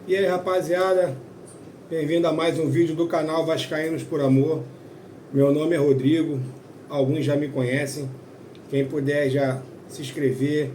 E aí, rapaziada, bem-vindo a mais um vídeo do canal Vascaínos por Amor. Meu nome é Rodrigo, alguns já me conhecem. Quem puder já se inscrever,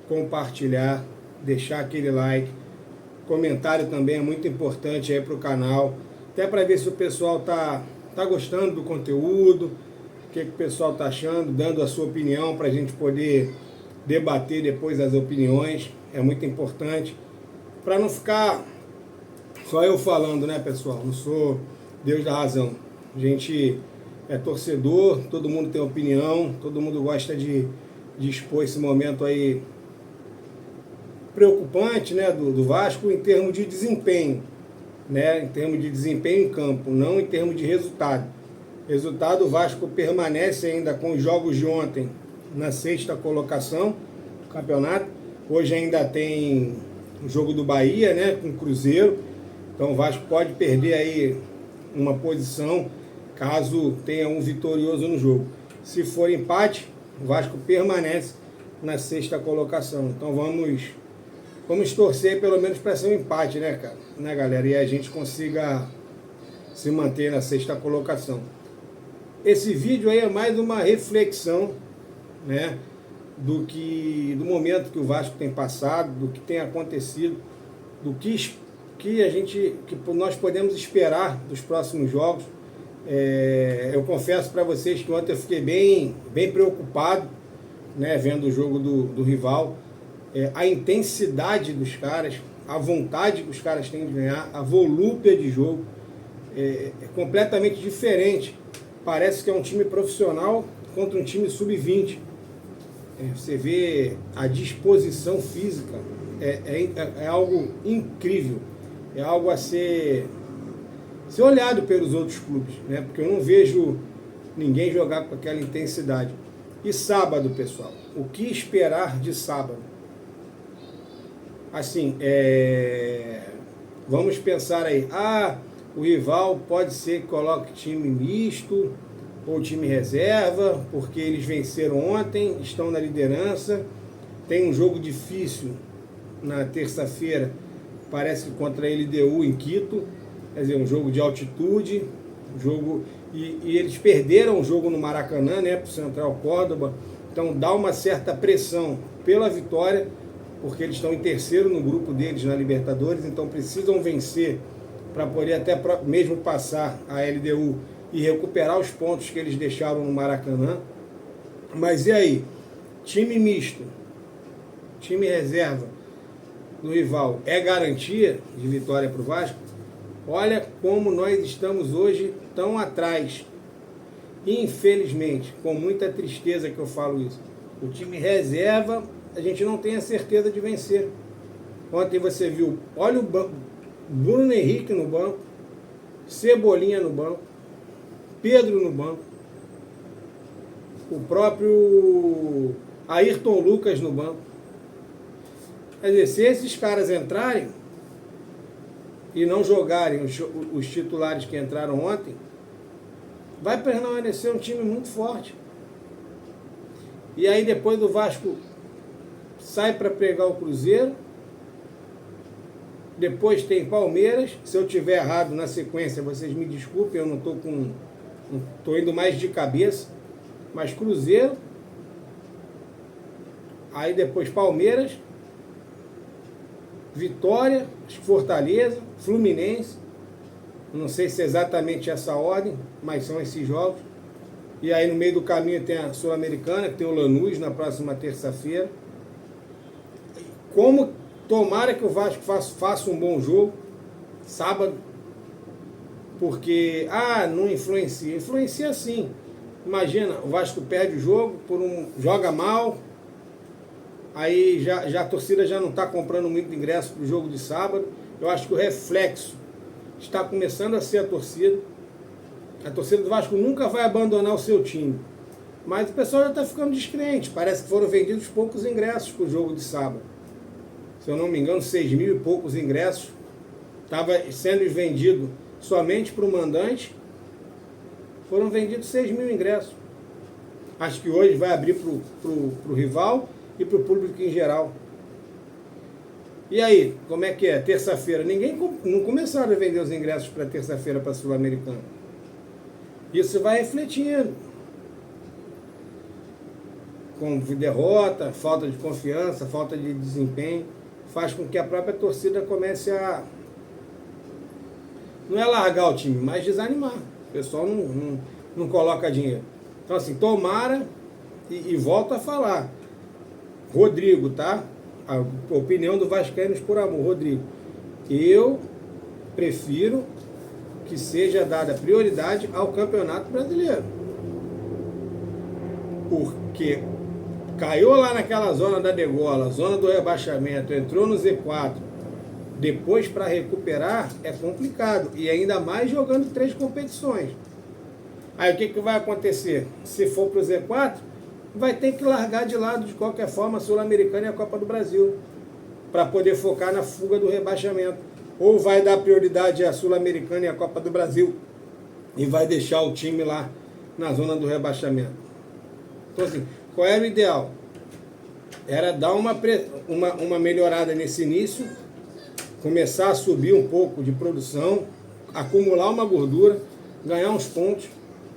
compartilhar, deixar aquele like. Comentário também é muito importante aí para o canal, até para ver se o pessoal tá gostando do conteúdo, o que o pessoal tá achando, dando a sua opinião para a gente poder debater depois as opiniões. É muito importante, para não ficar só eu falando, né, pessoal? Não sou Deus da razão. A gente é torcedor, todo mundo tem opinião, todo mundo gosta de expor esse momento aí preocupante, né, do Vasco em termos de desempenho, né, em termos de desempenho em campo, não em termos de resultado. Resultado, o Vasco permanece ainda com os jogos de ontem na sexta colocação do campeonato. Hoje ainda tem o jogo do Bahia, né, com o Cruzeiro. Então o Vasco pode perder aí uma posição caso tenha um vitorioso no jogo. Se for empate, o Vasco permanece na sexta colocação. Então vamos torcer pelo menos para ser um empate, né, cara? Né, galera? E a gente consiga se manter na sexta colocação. Esse vídeo aí é mais uma reflexão, né, do momento que o Vasco tem passado, do que tem acontecido, do que nós podemos esperar dos próximos jogos. Eu confesso para vocês que ontem eu fiquei bem preocupado, né, vendo o jogo do rival. A intensidade dos caras, a vontade que os caras têm de ganhar, a volúpia de jogo é completamente diferente. Parece que é um time profissional contra um time sub-20. Você vê a disposição física, é algo incrível. É algo a ser olhado pelos outros clubes, né? Porque eu não vejo ninguém jogar com aquela intensidade. E sábado, pessoal, o que esperar de sábado? Assim, vamos pensar aí, o rival pode ser que coloque time misto ou time reserva, porque eles venceram ontem, estão na liderança, tem um jogo difícil na terça-feira, parece que contra a LDU em Quito, quer dizer, um jogo de altitude, e eles perderam o jogo no Maracanã, né, para o Central Córdoba. Então dá uma certa pressão pela vitória, porque eles estão em terceiro no grupo deles na Libertadores, então precisam vencer para poder até mesmo passar a LDU e recuperar os pontos que eles deixaram no Maracanã. Mas e aí? Time misto, time reserva do rival é garantia de vitória para o Vasco? Olha como nós estamos hoje tão atrás. Infelizmente, com muita tristeza que eu falo isso. O time reserva, a gente não tem a certeza de vencer. Ontem você viu, olha o banco, Bruno Henrique no banco, Cebolinha no banco, Pedro no banco, o próprio Ayrton Lucas no banco. Quer dizer, se esses caras entrarem e não jogarem os titulares que entraram ontem, vai permanecer um time muito forte. E aí depois do Vasco sai para pegar o Cruzeiro, depois tem Palmeiras. Se eu tiver errado na sequência, vocês me desculpem, eu não estou indo mais de cabeça, mas Cruzeiro, aí depois Palmeiras, Vitória, Fortaleza, Fluminense, não sei se é exatamente essa ordem, mas são esses jogos. E aí no meio do caminho tem a Sul-Americana, que tem o Lanús na próxima terça-feira. Como tomara que o Vasco faça um bom jogo sábado, porque não influencia sim. Imagina, o Vasco perde o jogo, joga mal, aí já a torcida já não está comprando muito ingresso para o jogo de sábado. Eu acho que o reflexo está começando a ser a torcida. A torcida do Vasco nunca vai abandonar o seu time, mas o pessoal já está ficando descrente. Parece que foram vendidos poucos ingressos para o jogo de sábado. Se eu não me engano, 6.000 e poucos ingressos. Estava sendo vendido somente para o mandante. Foram vendidos 6.000 ingressos. Acho que hoje vai abrir para o rival e para o público em geral. E aí, como é que é? Terça-feira, não começaram a vender os ingressos para terça-feira para a Sul-Americana. Isso vai refletindo. Com derrota, falta de confiança, falta de desempenho, faz com que a própria torcida comece a, não é largar o time, mas desanimar. O pessoal não coloca dinheiro. Então assim, tomara, e volto a falar, Rodrigo, tá? A opinião do Vascaínos por amor, Rodrigo. Eu prefiro que seja dada prioridade ao Campeonato Brasileiro. Porque caiu lá naquela zona da degola, zona do rebaixamento, entrou no Z4, depois para recuperar é complicado, e ainda mais jogando 3 competições. Aí o que vai acontecer? Se for para o Z4, vai ter que largar de lado de qualquer forma a Sul-Americana e a Copa do Brasil, para poder focar na fuga do rebaixamento. Ou vai dar prioridade à Sul-Americana e à Copa do Brasil e vai deixar o time lá na zona do rebaixamento. Então assim, qual era o ideal? Era dar uma melhorada nesse início, começar a subir um pouco de produção, acumular uma gordura, ganhar uns pontos,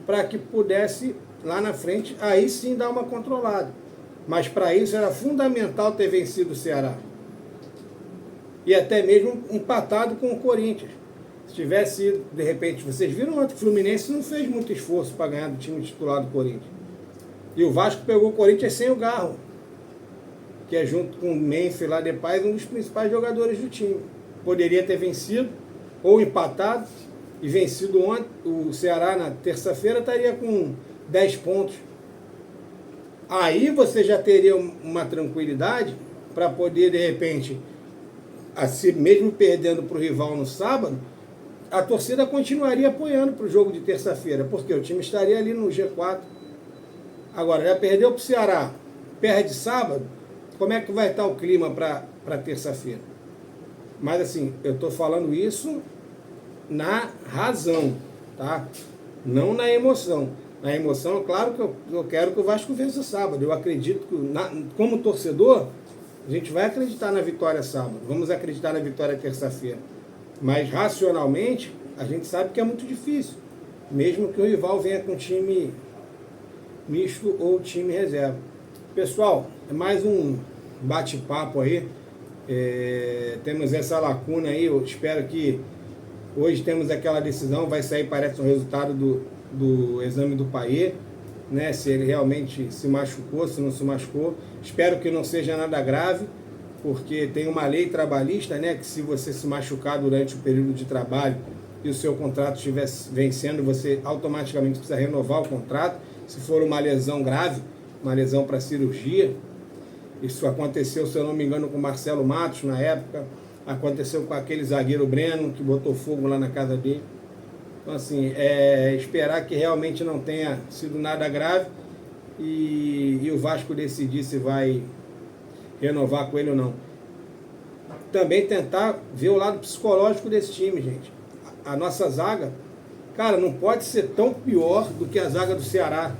para que pudesse, lá na frente, aí sim dar uma controlada. Mas para isso era fundamental ter vencido o Ceará. E até mesmo empatado com o Corinthians. Se tivesse ido, de repente, vocês viram ontem que o Fluminense não fez muito esforço para ganhar do time titular do Corinthians. E o Vasco pegou o Corinthians sem o Garro, que é junto com o Memphis lá de Paz, um dos principais jogadores do time. Poderia ter vencido, ou empatado, e vencido ontem. O Ceará na terça-feira estaria com 10 pontos. Aí você já teria uma tranquilidade para poder, de repente, assim, mesmo perdendo para o rival no sábado, a torcida continuaria apoiando para o jogo de terça-feira, porque o time estaria ali no G4. Agora, já perdeu para o Ceará, perde sábado, como é que vai estar o clima para terça-feira? Mas assim, eu estou falando isso na razão, tá? Não na emoção. Na emoção, é claro que eu quero que o Vasco vença sábado. Eu acredito que, como torcedor, a gente vai acreditar na vitória sábado. Vamos acreditar na vitória terça-feira. Mas racionalmente, a gente sabe que é muito difícil. Mesmo que o rival venha com time misto ou time reserva. Pessoal, é mais um bate-papo aí. Temos essa lacuna aí. Eu espero que hoje temos aquela decisão. Vai sair, parece, o resultado do exame do Paier, né? Se ele realmente se machucou, se não se machucou. Espero que não seja nada grave, porque tem uma lei trabalhista, né? Que se você se machucar durante o período de trabalho e o seu contrato estiver vencendo, você automaticamente precisa renovar o contrato. Se for uma lesão grave, uma lesão para cirurgia. Isso aconteceu, se eu não me engano, com o Marcelo Matos na época. Aconteceu com aquele zagueiro Breno, que botou fogo lá na casa dele. Então, assim, esperar que realmente não tenha sido nada grave e o Vasco decidir se vai renovar com ele ou não. Também tentar ver o lado psicológico desse time, gente. A nossa zaga, cara, não pode ser tão pior do que a zaga do Ceará.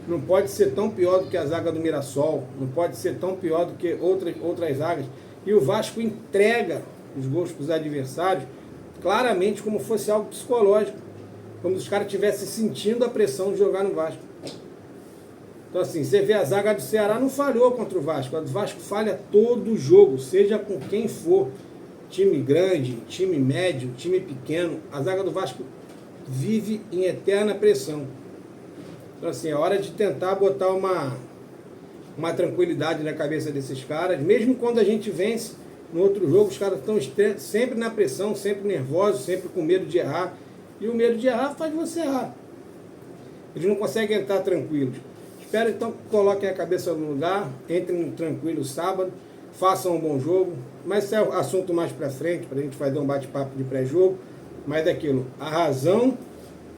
Não pode ser tão pior do que a zaga do Mirassol. Não pode ser tão pior do que outras zagas. E o Vasco entrega os gols para os adversários claramente como fosse algo psicológico. Como se os caras estivessem sentindo a pressão de jogar no Vasco. Então assim, você vê a zaga do Ceará não falhou contra o Vasco. A do Vasco falha todo jogo, seja com quem for. Time grande, time médio, time pequeno. A zaga do Vasco vive em eterna pressão. Então assim, é hora de tentar botar uma tranquilidade na cabeça desses caras. Mesmo quando a gente vence no outro jogo, os caras estão sempre na pressão, sempre nervosos, sempre com medo de errar. E o medo de errar faz você errar. Eles não conseguem entrar tranquilos. Espero então que coloquem a cabeça no lugar, entrem tranquilos sábado, façam um bom jogo. Mas isso é assunto mais para frente, para a gente fazer um bate-papo de pré-jogo. Mas é aquilo, a razão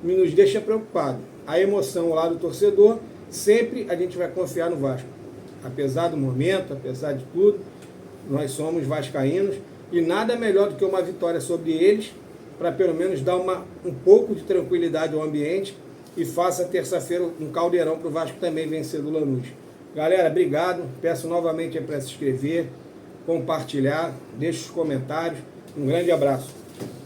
nos deixa preocupado. A emoção lá do torcedor, sempre a gente vai confiar no Vasco. Apesar do momento, apesar de tudo, nós somos vascaínos e nada melhor do que uma vitória sobre eles para pelo menos dar um pouco de tranquilidade ao ambiente e faça terça-feira um caldeirão para o Vasco também vencer do Lanús. Galera, obrigado. Peço novamente para se inscrever, compartilhar, deixe os comentários. Um grande abraço.